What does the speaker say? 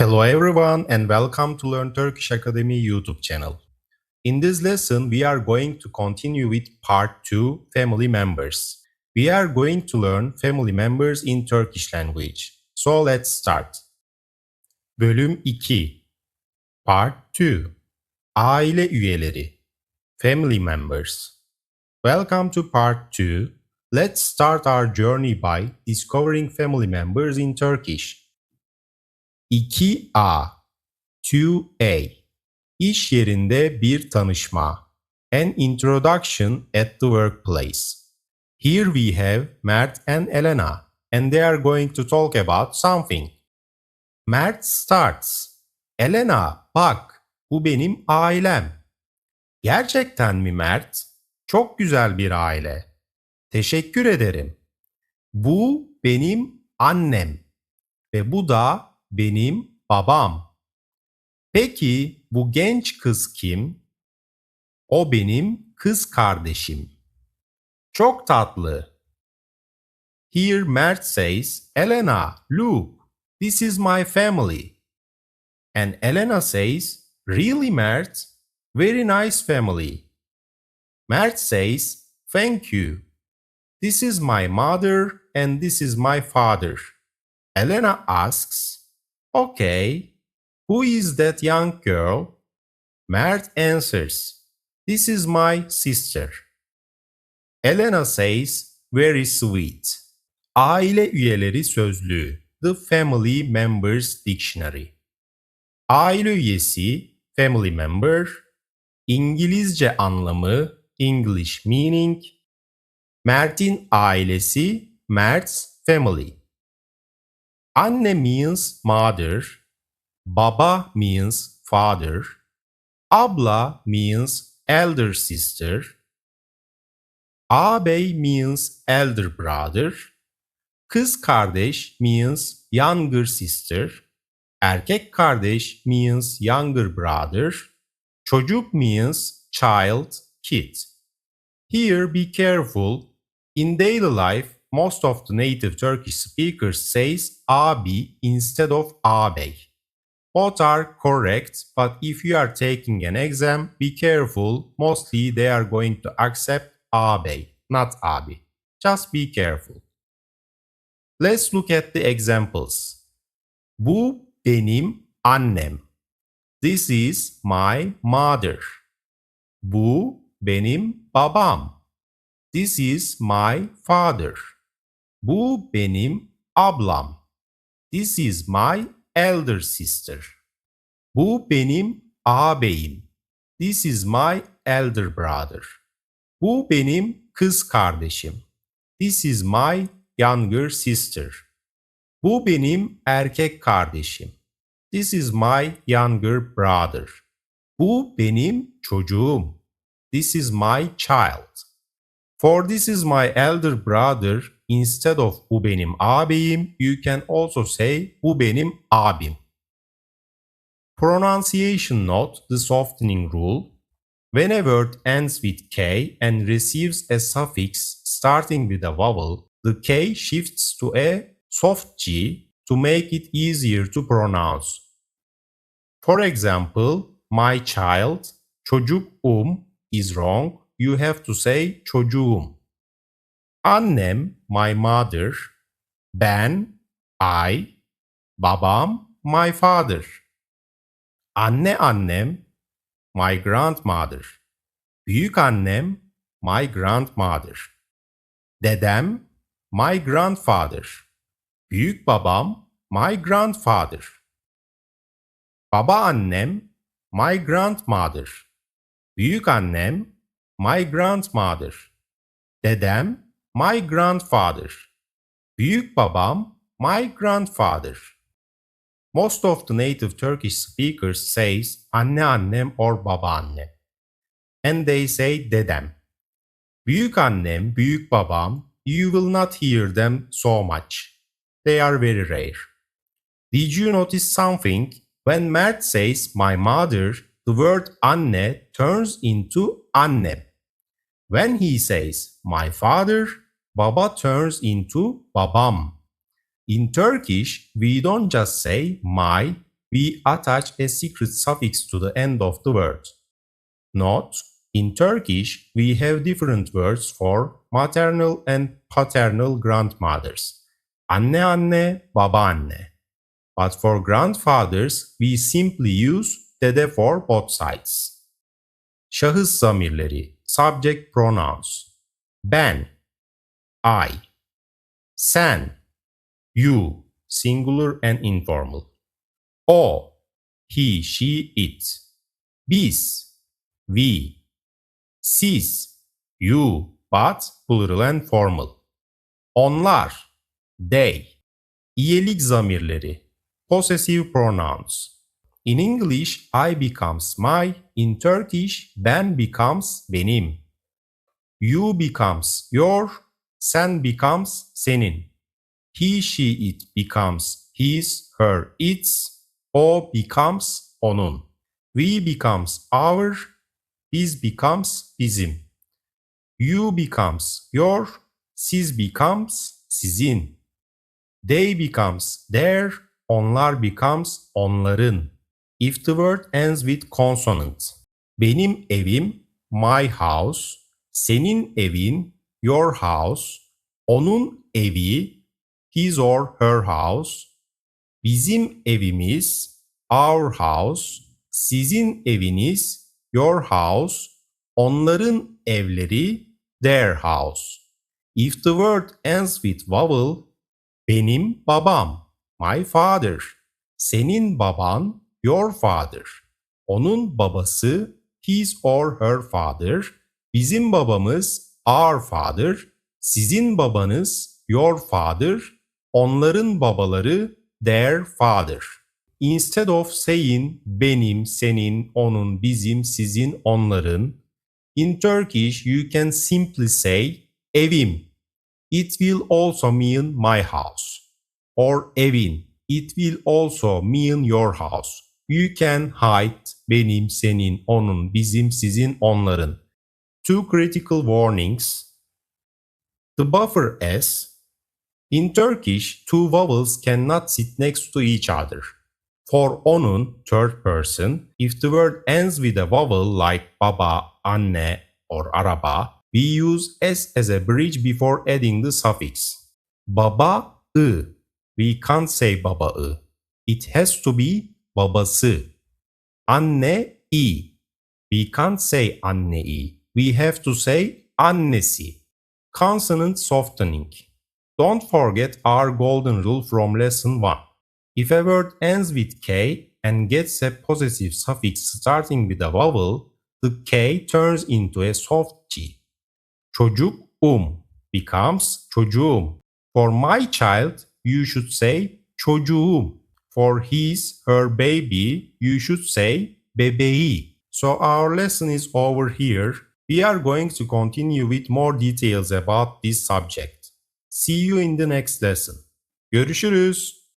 Hello everyone and welcome to Learn Turkish Academy YouTube channel. In this lesson, we are going to continue with part 2, family members. We are going to learn family members in Turkish language. So let's start. Bölüm 2, Part 2, Aile üyeleri, family members. Welcome to Part 2. Let's start our journey by discovering family members in Turkish. 2A 2A İş yerinde bir tanışma. An introduction at the workplace. Here we have Mert and Elena, and they are going to talk about something. Mert starts. Elena, bak, bu benim ailem. Gerçekten mi Mert? Çok güzel bir aile. Teşekkür ederim. Bu benim annem ve bu da benim babam. Peki bu genç kız kim? O benim kız kardeşim. Çok tatlı. Here Mert says, Elena, look, this is my family. And Elena says, really Mert? Very nice family. Mert says, thank you. This is my mother and this is my father. Elena asks, okay. Who is that young girl? Mert answers, this is my sister. Elena says, very sweet. Aile üyeleri sözlüğü, the family members dictionary. Aile üyesi, family member. İngilizce anlamı, English meaning. Mert'in ailesi, Mert's family. Anne means mother. Baba means father. Abla means elder sister. Ağabey means elder brother. Kız kardeş means younger sister. Erkek kardeş means younger brother. Çocuk means child, kid. Here be careful. In daily life, most of the native Turkish speakers says abi instead of ağabey. Both are correct, but if you are taking an exam, be careful. Mostly they are going to accept ağabey, not abi. Just be careful. Let's look at the examples. Bu benim annem. This is my mother. Bu benim babam. This is my father. Bu benim ablam. This is my elder sister. Bu benim ağabeyim. This is my elder brother. Bu benim kız kardeşim. This is my younger sister. Bu benim erkek kardeşim. This is my younger brother. Bu benim çocuğum. This is my child. For this is my elder brother, instead of bu benim ağabeyim, you can also say bu benim abim. Pronunciation note, the softening rule. When a word ends with K and receives a suffix starting with a vowel, the K shifts to a soft G to make it easier to pronounce. For example, my child, çocuğum is wrong. You have to say çocuğum. Annem, my mother. Ben, I. Babam, my father. Annem, my grandmother. Büyük annem, my grandmother. Dedem, my grandfather. Büyük babam, my grandfather. Babaannem, my grandmother. Büyük annem, my grandmother. Dedem, my grandfather. Büyük babam, my grandfather. Most of the native Turkish speakers says anneannem or babaannem. And they say dedem. Büyük annem, büyük babam, you will not hear them so much. They are very rare. Did you notice something? When Mert says my mother, the word anne turns into annem. When he says my father, baba turns into babam. In Turkish, we don't just say my, we attach a secret suffix to the end of the word. Note: in Turkish, we have different words for maternal and paternal grandmothers. Anneanne, babaanne. But for grandfathers, we simply use dede for both sides. Şahıs zamirleri, subject pronouns. Ben, I. Sen, you, singular and informal. O, he, she, it. Biz, we. Siz, you, but plural and formal. Onlar, they. İyelik zamirleri, possessive pronouns. In English, I becomes my. In Turkish, ben becomes benim. You becomes your. Sen becomes senin. He, she, it becomes his, her, its. O becomes onun. We becomes our. Biz becomes bizim. You becomes your. Siz becomes sizin. They becomes their. Onlar becomes onların. If the word ends with consonant. Benim evim, my house. Senin evin, your house. Onun evi, his or her house. Bizim evimiz, our house. Sizin eviniz, your house. Onların evleri, their house. If the word ends with vowel, benim babam, my father. Senin baban, your father. Onun babası, his or her father. Bizim babamız, our father. Sizin babanız, your father. Onların babaları, their father. Instead of saying benim, senin, onun, bizim, sizin, onların, in Turkish you can simply say evim. It will also mean my house. Or evin. It will also mean your house. You can hide benim, senin, onun, bizim, sizin, onların. Two critical warnings. The buffer S. In Turkish, two vowels cannot sit next to each other. For onun, third person, if the word ends with a vowel like baba, anne, or araba, we use S as a bridge before adding the suffix. Baba, we can't say baba. It has to be babası. Anne, we can't say anne. We have to say annesi. Consonant softening. Don't forget our golden rule from lesson 1. If a word ends with K and gets a possessive suffix starting with a vowel, the K turns into a soft G. Çocuk becomes çocuğum. For my child, you should say çocuğum. For his, her baby, you should say bebeği. So our lesson is over here. We are going to continue with more details about this subject. See you in the next lesson. Görüşürüz.